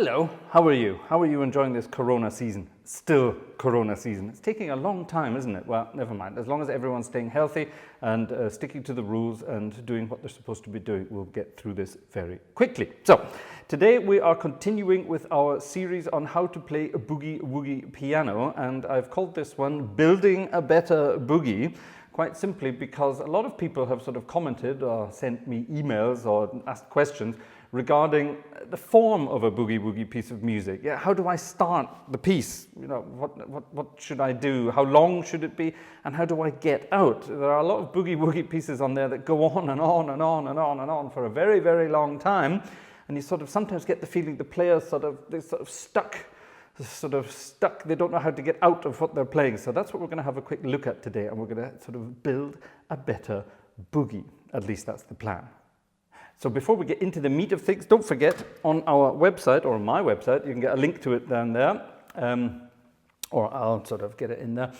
Hello, how are you? How are you enjoying this Corona season? Still Corona season. It's taking a long time, isn't it? Well, never mind. As long as everyone's staying healthy and sticking to the rules and doing what they're supposed to be doing, we'll get through this very quickly. So, today we are continuing with our series on how to play a Boogie Woogie piano, and I've called this one Building a Better Boogie. Quite simply because a lot of people have sort of commented or sent me emails or asked questions regarding the form of a boogie woogie piece of music. Yeah, how do I start the piece? You know, what should I do? How long should it be? And how do I get out? There are a lot of boogie woogie pieces on there that go on and on and on and on and on for a very, very long time. And you sort of sometimes get the feeling the players they're stuck. They don't know how to get out of what they're playing. So that's what we're going to have a quick look at today, and we're going to sort of build a better boogie. At least that's the plan. So before we get into the meat of things, don't forget on our website, or on my website, you can get a link to it down there, or I'll sort of get it in there.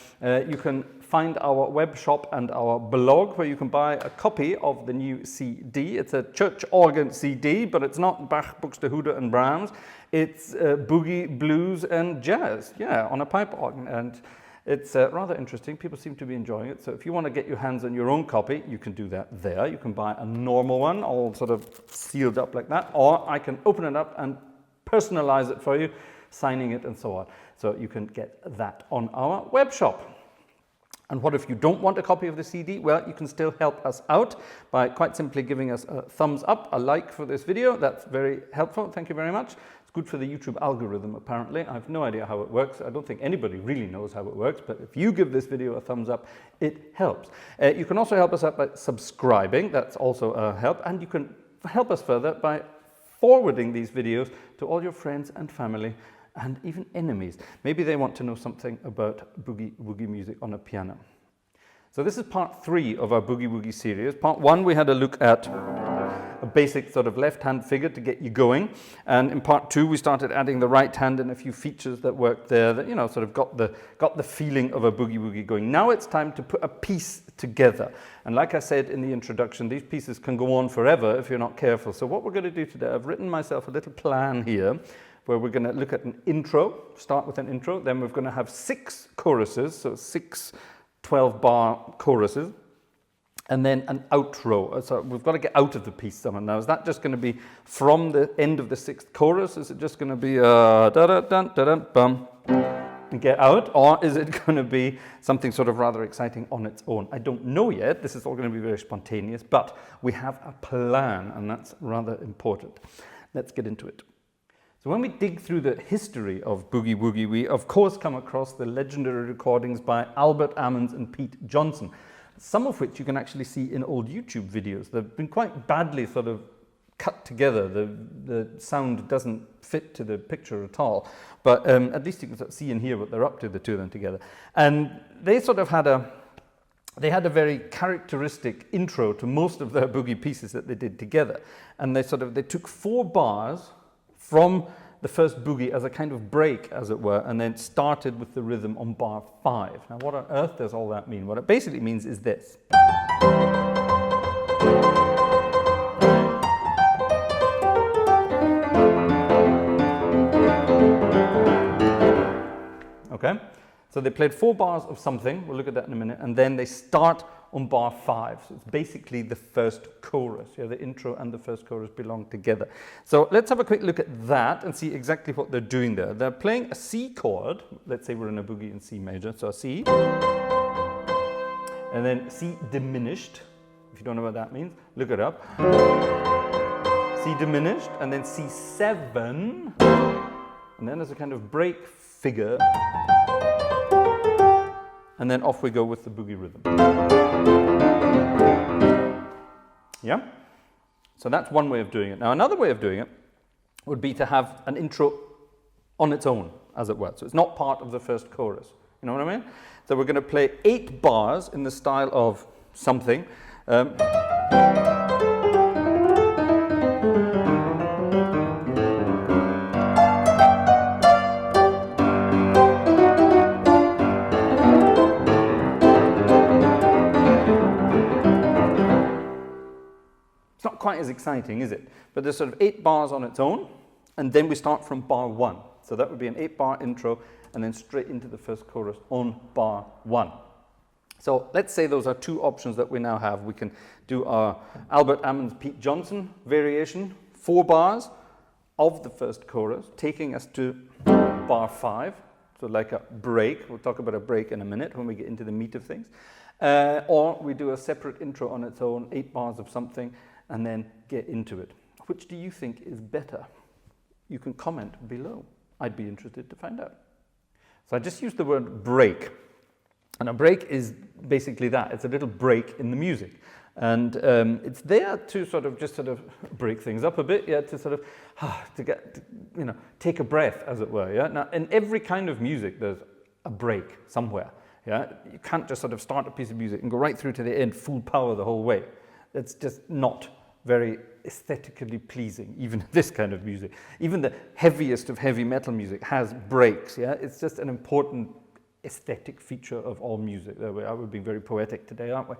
You can find our web shop and our blog where you can buy a copy of the new CD. It's a church organ CD, but it's not Bach, Buxtehude and Brahms. It's boogie, blues and jazz, yeah, on a pipe organ. And it's rather interesting. People seem to be enjoying it. So if you want to get your hands on your own copy, you can do that there. You can buy a normal one, all sort of sealed up like that, or I can open it up and personalize it for you, signing it and so on. So you can get that on our web shop. And what if you don't want a copy of the CD? Well, you can still help us out by quite simply giving us a thumbs up, a like for this video. That's very helpful. Thank you very much. It's good for the YouTube algorithm, apparently. I have no idea how it works. I don't think anybody really knows how it works, but if you give this video a thumbs up, it helps. You can also help us out by subscribing. That's also a help. And you can help us further by forwarding these videos to all your friends and family and even enemies. Maybe they want to know something about boogie woogie music on a piano. So this is part 3 of our boogie woogie series. Part 1, we had a look at a basic sort of left-hand figure to get you going. And in part 2, we started adding the right hand and a few features that worked there that, you know, sort of got the feeling of a boogie woogie going. Now it's time to put a piece together. And like I said in the introduction, these pieces can go on forever if you're not careful. So what we're going to do today, I've written myself a little plan here where we're going to look at an intro, start with an intro, then we're going to have 6 choruses, so 6 12-bar choruses, and then an outro. So we've got to get out of the piece somehow. Now, is that just going to be from the end of the 6th chorus? Is it just going to be da-da-dun-da-dun-bum and get out? Or is it going to be something sort of rather exciting on its own? I don't know yet. This is all going to be very spontaneous, but we have a plan, and that's rather important. Let's get into it. So when we dig through the history of Boogie Woogie, we of course come across the legendary recordings by Albert Ammons and Pete Johnson, some of which you can actually see in old YouTube videos. They've been quite badly sort of cut together. The sound doesn't fit to the picture at all, but at least you can sort of see and hear what they're up to, the two of them together. And they sort of had a very characteristic intro to most of their boogie pieces that they did together. And they took 4 bars from the first boogie as a kind of break, as it were, and then started with the rhythm on bar 5. Now, what on earth does all that mean? What it basically means is this. Okay? So they played 4 bars of something, we'll look at that in a minute, and then they start on bar 5. So it's basically the first chorus. Yeah, the intro and the first chorus belong together. So let's have a quick look at that and see exactly what they're doing there. They're playing a C chord. Let's say we're in a boogie in C major. So a C. And then C diminished. If you don't know what that means, look it up. C diminished, and then C7. And then there's a kind of break figure. And then off we go with the boogie rhythm. Yeah? So that's one way of doing it. Now, another way of doing it would be to have an intro on its own, as it were. So it's not part of the first chorus. You know what I mean? So we're going to play 8 bars in the style of something. Quite as exciting, is it? But there's sort of 8 bars on its own, and then we start from bar 1. So that would be an 8-bar intro, and then straight into the first chorus on bar 1. So let's say those are 2 options that we now have. We can do our Albert Ammons Pete Johnson variation, 4 bars of the first chorus, taking us to bar 5, so like a break. We'll talk about a break in a minute when we get into the meat of things. Or we do a separate intro on its own, 8 bars of something, and then get into it. Which do you think is better? You can comment below. I'd be interested to find out. So I just used the word break. And a break is basically that. It's a little break in the music. And it's there to sort of break things up a bit, yeah, to sort of, take a breath, as it were, yeah. Now, in every kind of music, there's a break somewhere, yeah. You can't just sort of start a piece of music and go right through to the end, full power the whole way. It's just not very aesthetically pleasing, even this kind of music. Even the heaviest of heavy metal music has breaks, yeah. It's just an important aesthetic feature of all music. There we are, we're being very poetic today, aren't we?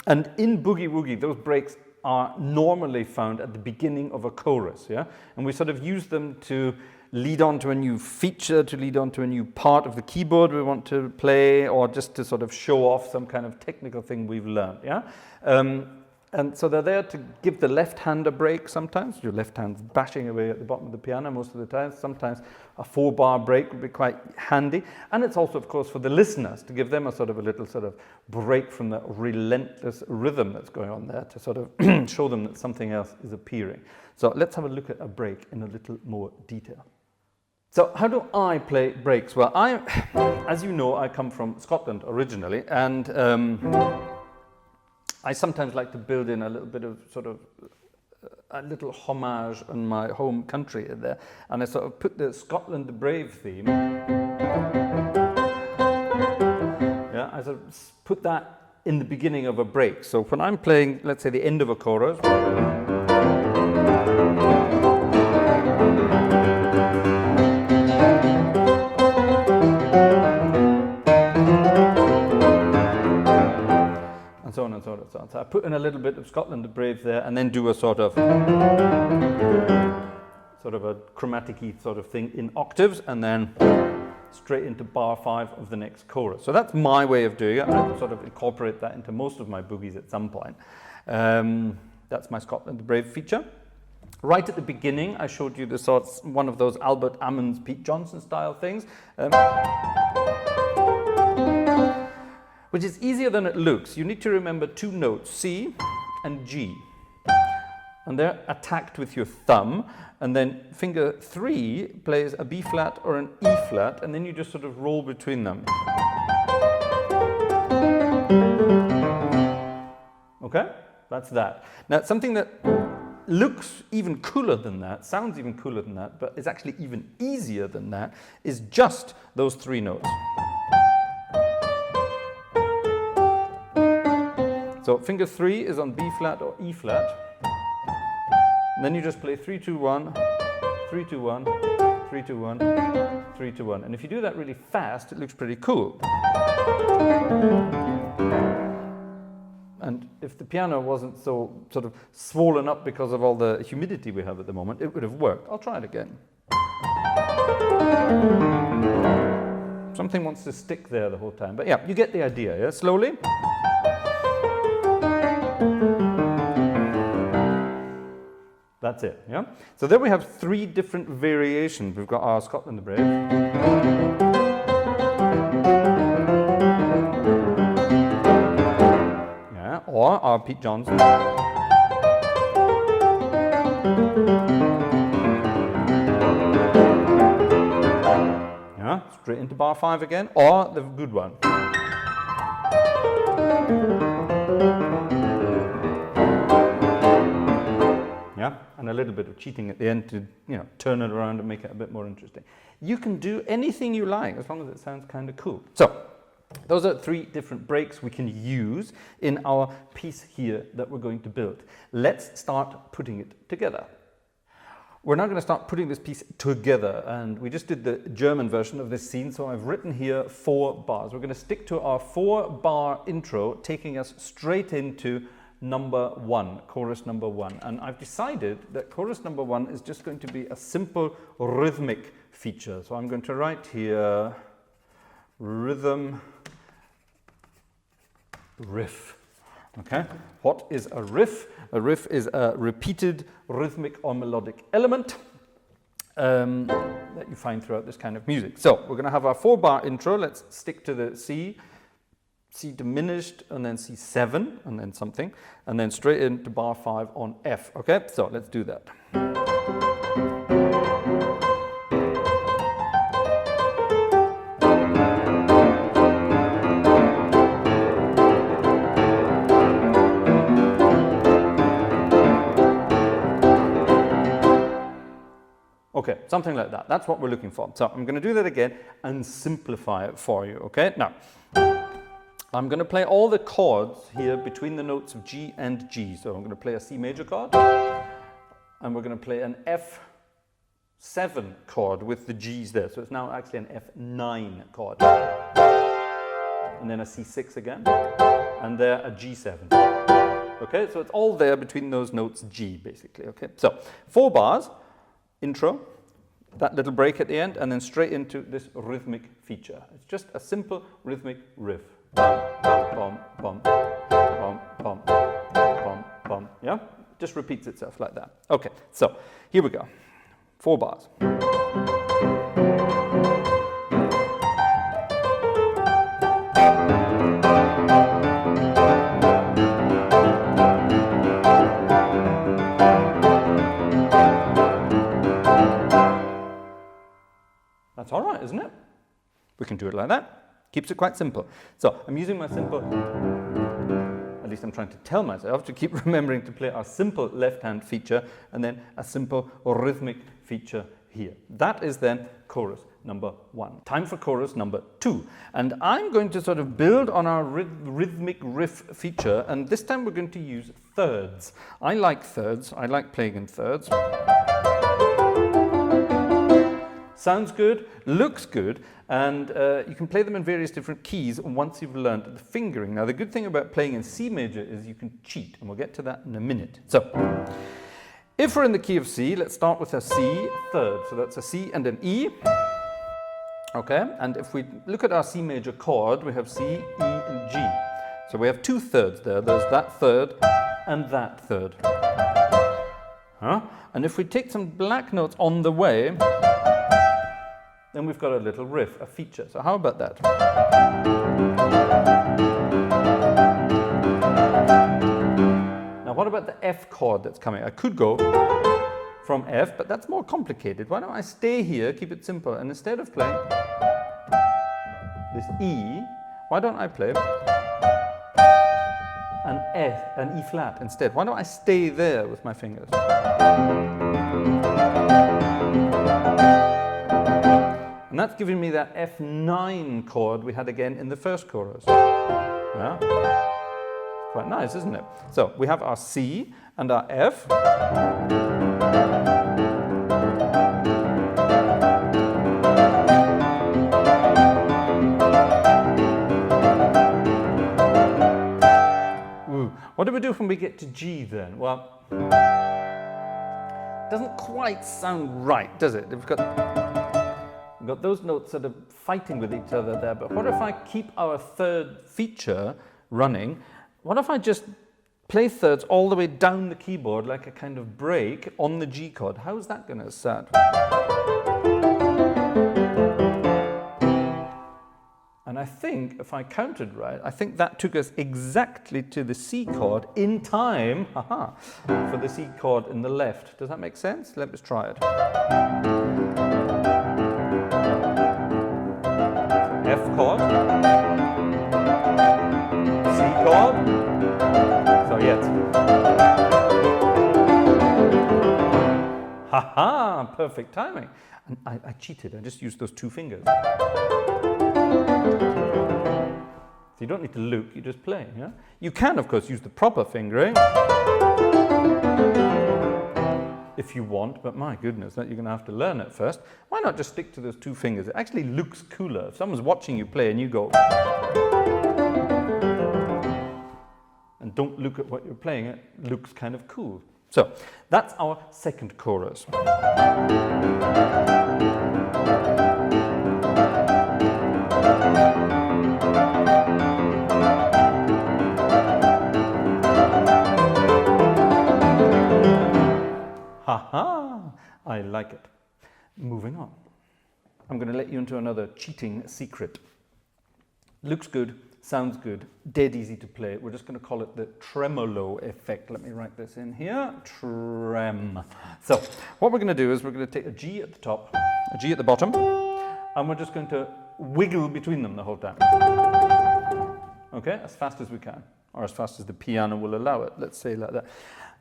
And in Boogie Woogie, those breaks are normally found at the beginning of a chorus, yeah? And we sort of use them to lead on to a new feature, to lead on to a new part of the keyboard we want to play, or just to sort of show off some kind of technical thing we've learned, yeah? And so they're there to give the left hand a break sometimes. Your left hand's bashing away at the bottom of the piano most of the time. Sometimes a 4-bar break would be quite handy. And it's also, of course, for the listeners to give them a little break from the relentless rhythm that's going on there, to sort of show them that something else is appearing. So let's have a look at a break in a little more detail. So how do I play breaks? Well, as you know, I come from Scotland originally, and I sometimes like to build in a little bit of a little homage on my home country in there, and I sort of put the Scotland the Brave theme. Yeah, I sort of put that in the beginning of a break. So when I'm playing, let's say, the end of a chorus, and so on and so on and so on. So I put in a little bit of Scotland the Brave there, and then do a sort of a chromatic-y sort of thing in octaves, and then straight into bar 5 of the next chorus. So that's my way of doing it. I sort of incorporate that into most of my boogies at some point. That's my Scotland the Brave feature. Right at the beginning, I showed you one of those Albert Ammons Pete Johnson style things. Which is easier than it looks. You need to remember 2 notes, C and G. And they're attacked with your thumb, and then finger 3 plays a B flat or an E flat, and then you just sort of roll between them. Okay? That's that. Now, something that looks even cooler than that, sounds even cooler than that, but is actually even easier than that, is just those 3 notes. So finger 3 is on B flat or E flat. And then you just play 3, 2, 1, 3, 2, 1, 3, 2, 1, 3, 2, 1. And if you do that really fast, it looks pretty cool. And if the piano wasn't so sort of swollen up because of all the humidity we have at the moment, it would have worked. I'll try it again. Something wants to stick there the whole time. But yeah, you get the idea, yeah? Slowly. That's it, yeah? So there we have 3 different variations. We've got our Scotland the Brave. Yeah, or our Pete Johnson. Yeah, straight into bar 5 again, or the good one. Yeah, and a little bit of cheating at the end to, turn it around and make it a bit more interesting. You can do anything you like as long as it sounds kind of cool. So, those are 3 different breaks we can use in our piece here that we're going to build. Let's start putting it together. We're now going to start putting this piece together, and we just did the German version of this scene, so I've written here 4 bars. We're going to stick to our 4-bar intro, taking us straight into number 1, chorus number 1. And I've decided that chorus number 1 is just going to be a simple rhythmic feature. So I'm going to write here rhythm riff. Okay, what is a riff? A riff is a repeated rhythmic or melodic element that you find throughout this kind of music. So we're going to have our 4-bar intro. Let's stick to the C diminished, and then C7, and then something, and then straight into bar 5 on F. Okay, so let's do that. Okay, something like that. That's what we're looking for. So I'm going to do that again and simplify it for you. Okay, now I'm going to play all the chords here between the notes of G and G. So I'm going to play a C major chord, and we're going to play an F7 chord with the G's there. So it's now actually an F9 chord. And then a C6 again, and there a G7. Okay, so it's all there between those notes G, basically. Okay, so 4 bars, intro, that little break at the end, and then straight into this rhythmic feature. It's just a simple rhythmic riff. Bum, bum, bum, bum, bum, bum, bum. Yeah? Just repeats itself like that. Okay, so here we go. 4 bars. That's all right, isn't it? We can do it like that. Keeps it quite simple. So I'm using my simple, at least I'm trying to tell myself to keep remembering to play our simple left-hand feature and then a simple rhythmic feature here. That is then chorus number 1. Time for chorus number 2. And I'm going to sort of build on our rhythmic riff feature, and this time we're going to use thirds. I like thirds. I like playing in thirds. Sounds good, looks good, and you can play them in various different keys once you've learned the fingering. Now, the good thing about playing in C major is you can cheat, and we'll get to that in a minute. So, if we're in the key of C, let's start with a C third. So that's a C and an E. Okay, and if we look at our C major chord, we have C, E, and G. So we have 2 thirds there. There's that third and that third. And if we take some black notes on the way, then we've got a little riff, a feature. So how about that? Now what about the F chord that's coming? I could go from F, but that's more complicated. Why don't I stay here, keep it simple, and instead of playing this E, why don't I play an F, an E flat instead? Why don't I stay there with my fingers? And that's giving me that F9 chord we had again in the first chorus. Yeah? Quite nice, isn't it? So we have our C and our F. Ooh. What do we do when we get to G then? Well, it doesn't quite sound right, does it? We've got those notes that are fighting with each other there, but what if I keep our third feature running? What if I just play thirds all the way down the keyboard like a kind of break on the G chord? How's that going to sound? And I think, if I counted right, I think that took us exactly to the C chord in time for the C chord in the left. Does that make sense? Let's try it. F chord, C chord, so jetzt. Haha, perfect timing. And I cheated, I just used those 2 fingers. So you don't need to look, you just play. Yeah? You can, of course, use the proper fingering if you want, but my goodness, you're going to have to learn it first. Why not just stick to those 2 fingers? It actually looks cooler. If someone's watching you play and you go and and don't look at what you're playing, it looks kind of cool. So that's our second chorus. Ha-ha! I like it. Moving on. I'm going to let you into another cheating secret. Looks good, sounds good, dead easy to play. We're just going to call it the tremolo effect. Let me write this in here. Trem. So what we're going to do is we're going to take a G at the top, a G at the bottom, and we're just going to wiggle between them the whole time. Okay, as fast as we can, or as fast as the piano will allow it. Let's say like that.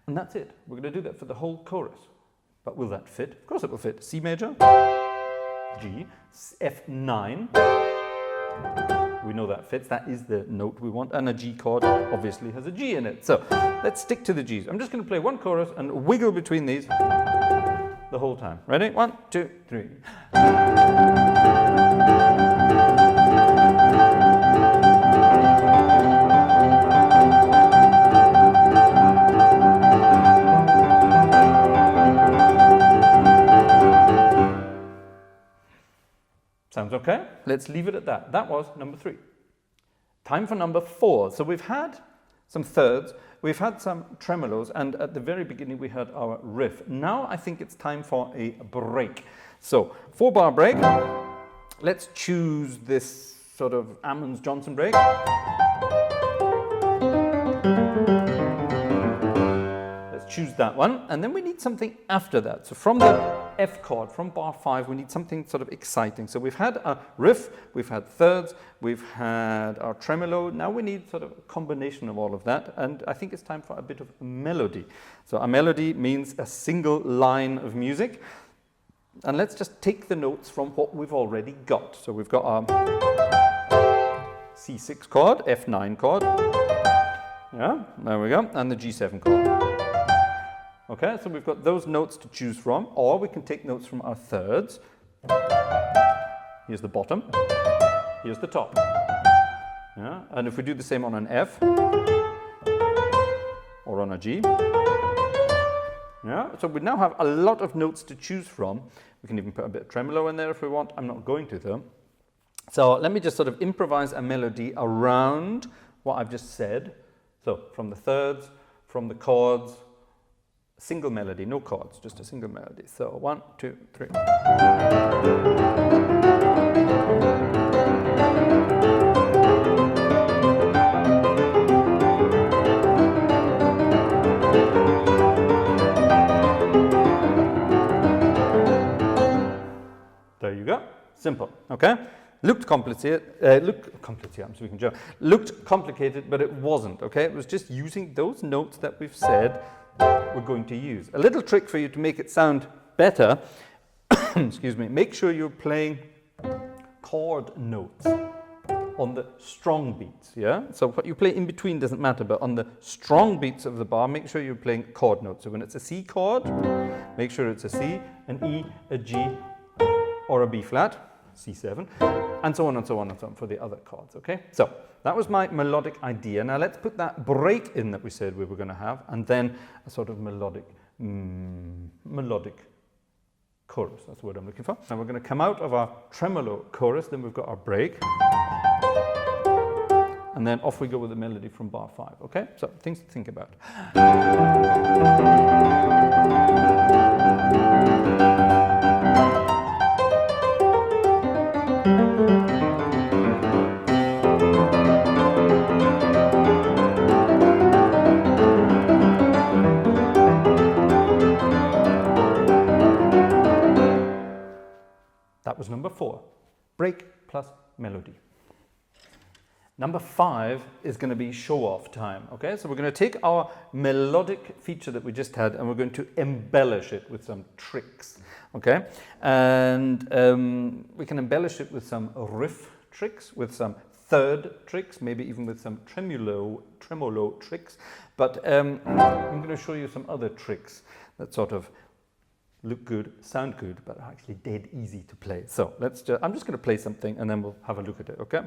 And that's it. We're going to do that for the whole chorus. But will that fit? Of course it will fit. C major, G, F9. We know that fits. That is the note we want. And a G chord obviously has a G in it. So let's stick to the Gs. I'm just going to play one chorus and wiggle between these the whole time. Ready? 1, 2, 3. Sounds okay? Let's leave it at that. That was number 3. Time for number 4. So we've had some thirds, we've had some tremolos, and at the very beginning we had our riff. Now I think it's time for a break. So 4-bar break. Let's choose this sort of Ammons-Johnson break. Choose that one, and then we need something after that. So from the F chord, from bar 5, we need something sort of exciting. So we've had a riff, we've had thirds, we've had our tremolo. Now we need sort of a combination of all of that, and I think it's time for a bit of melody. So a melody means a single line of music, and let's just take the notes from what we've already got. So we've got our C6 chord, F9 chord, yeah, there we go, and the G7 chord. Okay, so we've got those notes to choose from, or we can take notes from our thirds. Here's the bottom, here's the top. Yeah, and if we do the same on an F, or on a G, yeah, so we now have a lot of notes to choose from. We can even put a bit of tremolo in there if we want. I'm not going to though. So let me just sort of improvise a melody around what I've just said. So from the thirds, from the chords, single melody, no chords, just a single melody. So 1, 2, 3. There you go. Simple. Okay. Looked complicated. I'm speaking German. Looked complicated, but it wasn't. Okay. It was just using those notes that we've said we're going to use. A little trick for you to make it sound better, excuse me, make sure you're playing chord notes on the strong beats, yeah? So what you play in between doesn't matter, but on the strong beats of the bar, make sure you're playing chord notes. So when it's a C chord, make sure it's a C, an E, a G, or a B flat, C7, and so on and so on and so on for the other chords, okay? So that was my melodic idea. Now let's put that break in that we said we were going to have, and then a sort of melodic chorus. That's the word I'm looking for. Now we're going to come out of our tremolo chorus, then we've got our break, and then off we go with the melody from bar 5, okay? So things to think about. That was number 4, break plus melody. Number 5 is going to be show-off time, okay? So we're going to take our melodic feature that we just had and we're going to embellish it with some tricks, okay? And we can embellish it with some riff tricks, with some third tricks, maybe even with some tremolo tricks. But I'm going to show you some other tricks that sort of look good, sound good, but are actually dead easy to play. So I'm just going to play something and then we'll have a look at it, okay?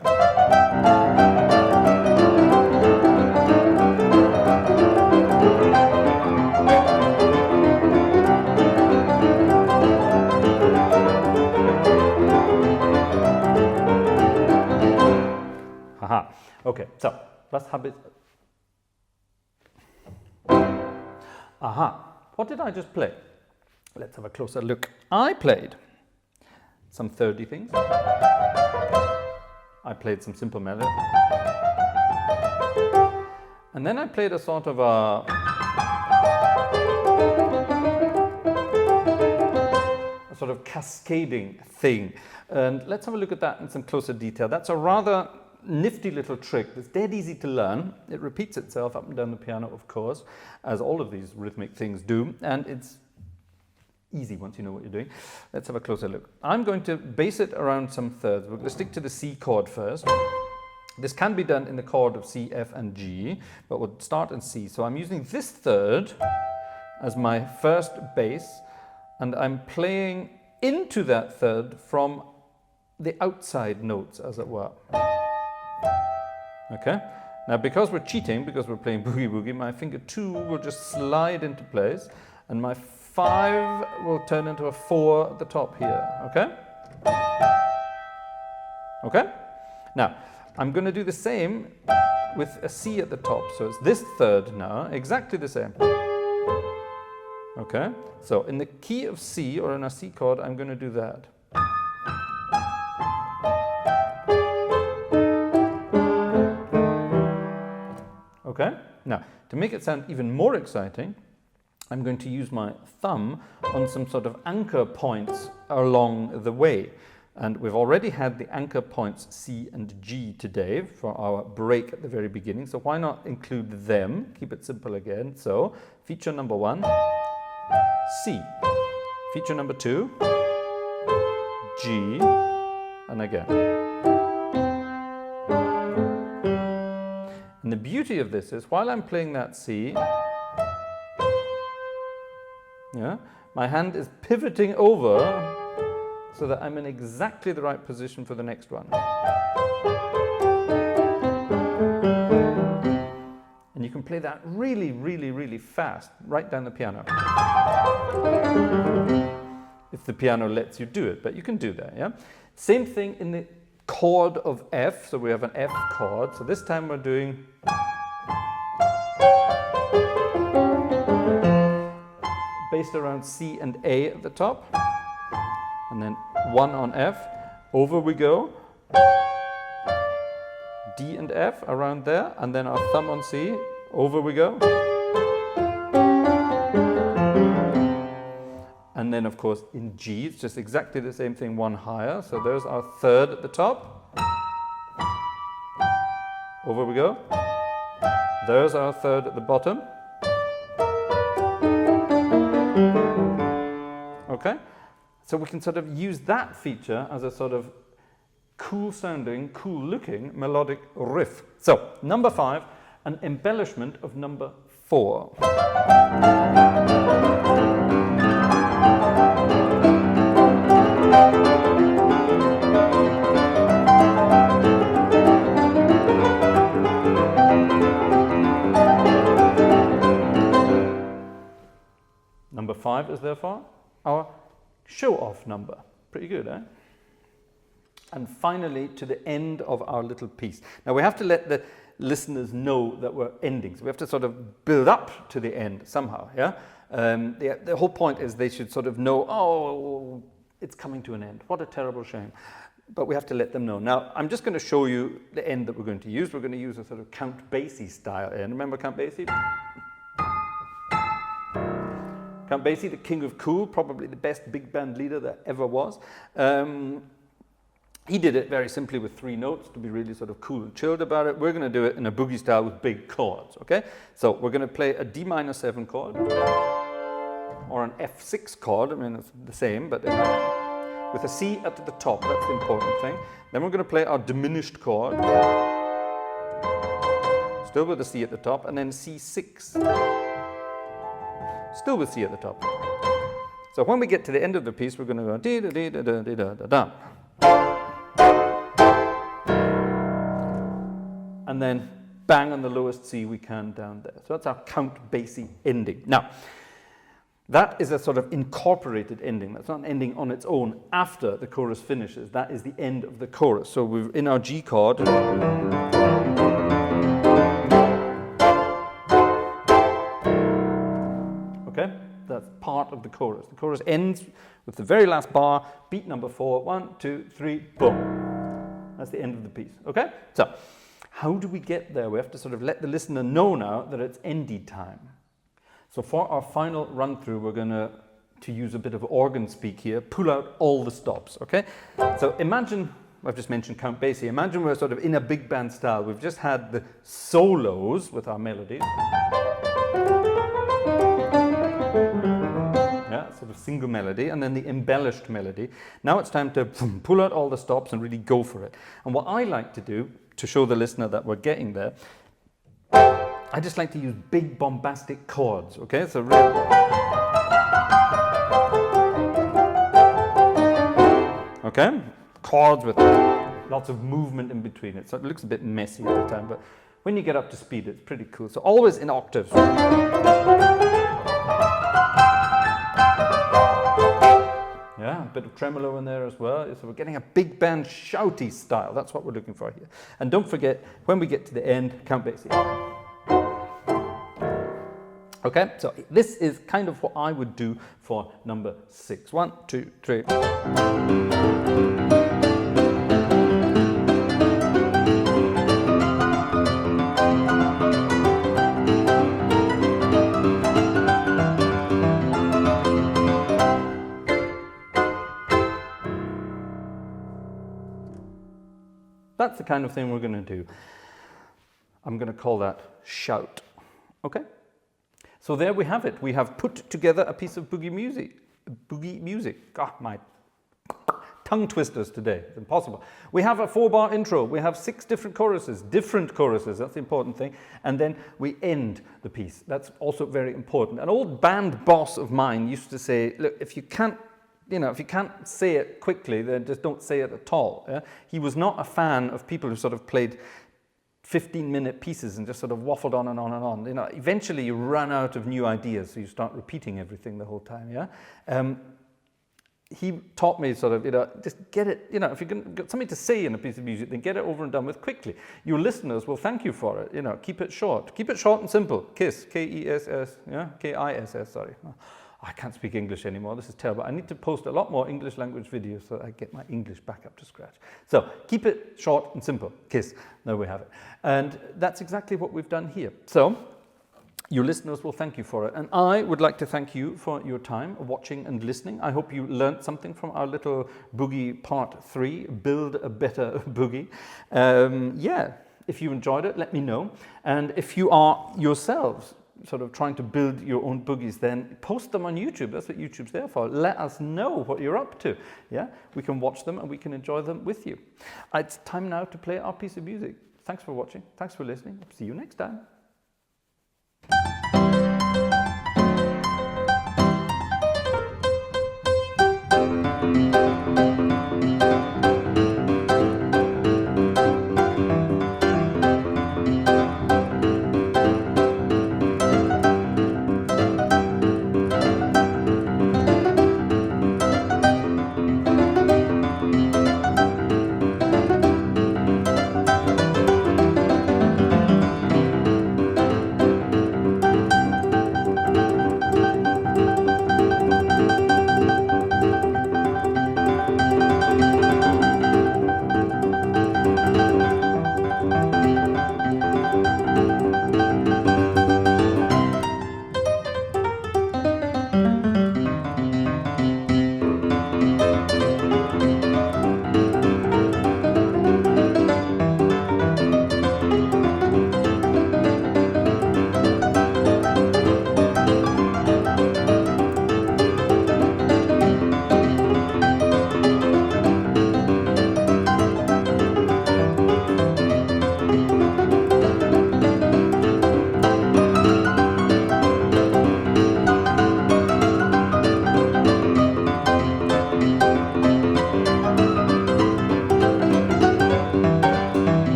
Haha. Okay, so was habe ich? Aha, what did I just play? Let's have a closer look. I played some 30 things. I played some simple melody. And then I played a sort of a sort of cascading thing. And let's have a look at that in some closer detail. That's a rather nifty little trick that's dead easy to learn. It repeats itself up and down the piano, of course, as all of these rhythmic things do, and it's easy once you know what you're doing. Let's have a closer look. I'm going to base it around some thirds. We're going to stick to the C chord first. This can be done in the chord of C, F, and G, but we'll start in C. So I'm using this third as my first bass, and I'm playing into that third from the outside notes, as it were. Okay, now because we're cheating, because we're playing Boogie Woogie, my finger 2 will just slide into place, and my 5 will turn into a 4 at the top here, okay? Okay? Now, I'm going to do the same with a C at the top, so it's this third now, exactly the same. Okay, so in the key of C, or in a C chord, I'm going to do that. Okay, now to make it sound even more exciting, I'm going to use my thumb on some sort of anchor points along the way. And we've already had the anchor points C and G today for our break at the very beginning, so why not include them? Keep it simple again. So feature number 1, C. Feature number 2, G, and again. And the beauty of this is, while I'm playing that C, yeah, my hand is pivoting over so that I'm in exactly the right position for the next one. And you can play that really, really, really fast, right down the piano. If the piano lets you do it, but you can do that, yeah? Same thing in the chord of F, so we have an F chord, so this time we're doing based around C and A at the top, and then 1 on F, over we go, D and F around there, and then our thumb on C, over we go, and then of course in G it's just exactly the same thing, 1 higher, so there's our third at the top, over we go, there's our third at the bottom. Okay, so we can sort of use that feature as a sort of cool sounding, cool looking melodic riff. So number 5, an embellishment of number 4. Number 5 is therefore our show-off number. Pretty good, eh? And finally, to the end of our little piece. Now we have to let the listeners know that we're ending. So we have to sort of build up to the end somehow, yeah? The whole point is they should sort of know, oh, it's coming to an end. What a terrible shame. But we have to let them know. Now, I'm just going to show you the end that we're going to use. We're going to use a sort of Count Basie style end. Remember Count Basie? Count Basie, the king of cool, probably the best big band leader that ever was. He did it very simply with 3 notes to be really sort of cool and chilled about it. We're going to do it in a boogie style with big chords, okay? So we're going to play a D minor 7 chord or an F6 chord. I mean, it's the same, but with a C at the top. That's the important thing. Then we're going to play our diminished chord, still with a C at the top, and then C6. Still with C at the top. So when we get to the end of the piece, we're going to go dee da dee da da dee da da da. And then bang on the lowest C we can down there. So that's our Count Basie ending. Now, that is a sort of incorporated ending. That's not an ending on its own after the chorus finishes. That is the end of the chorus. So we're in our G chord. Okay, that's part of the chorus. The chorus ends with the very last bar, beat number 4, 1, 2, 3, boom. That's the end of the piece. Okay, so how do we get there? We have to sort of let the listener know now that it's endie time. So for our final run through, we're going to use a bit of organ speak here, pull out all the stops, okay? So imagine, I've just mentioned Count Basie, imagine we're sort of in a big band style. We've just had the solos with our melodies. Yeah, sort of single melody, and then the embellished melody. Now it's time to pull out all the stops and really go for it. And what I like to do, to show the listener that we're getting there, I just like to use big bombastic chords, okay? So really, okay? Chords with lots of movement in between it. So it looks a bit messy at the time, but when you get up to speed, it's pretty cool. So always in octaves. Yeah, a bit of tremolo in there as well. So we're getting a big band shouty style. That's what we're looking for here. And don't forget, when we get to the end, Count Basie. Okay, so this is kind of what I would do for number 6. 1, 2, 3. That's the kind of thing we're going to do. I'm going to call that shout. Okay? So there we have it. We have put together a piece of boogie music. Boogie music. God, my tongue twisters today. It's impossible. We have a 4-bar intro. We have 6 different choruses. That's the important thing. And then we end the piece. That's also very important. An old band boss of mine used to say, look, if you can't say it quickly, then just don't say it at all. Yeah? He was not a fan of people who sort of played 15-minute pieces and just sort of waffled on and on and on. You know, eventually you run out of new ideas, so you start repeating everything the whole time. Yeah. He taught me sort of, just get it. You know, if you can get something to say in a piece of music, then get it over and done with quickly. Your listeners will thank you for it. You know, keep it short. Keep it short and simple. KISS, K-E-S-S. Yeah, K-I-S-S. Sorry. I can't speak English anymore. This is terrible. I need to post a lot more English language videos so I get my English back up to scratch. So keep it short and simple. KISS. There we have it. And that's exactly what we've done here. So your listeners will thank you for it. And I would like to thank you for your time watching and listening. I hope you learned something from our little boogie part 3, Build a Better Boogie. Yeah, if you enjoyed it, let me know. And if you are yourselves sort of trying to build your own boogies, then post them on YouTube. That's what YouTube's there for. Let us know what you're up to. Yeah, we can watch them and we can enjoy them with you. It's time now to play our piece of music. Thanks for watching. Thanks for listening. See you next time.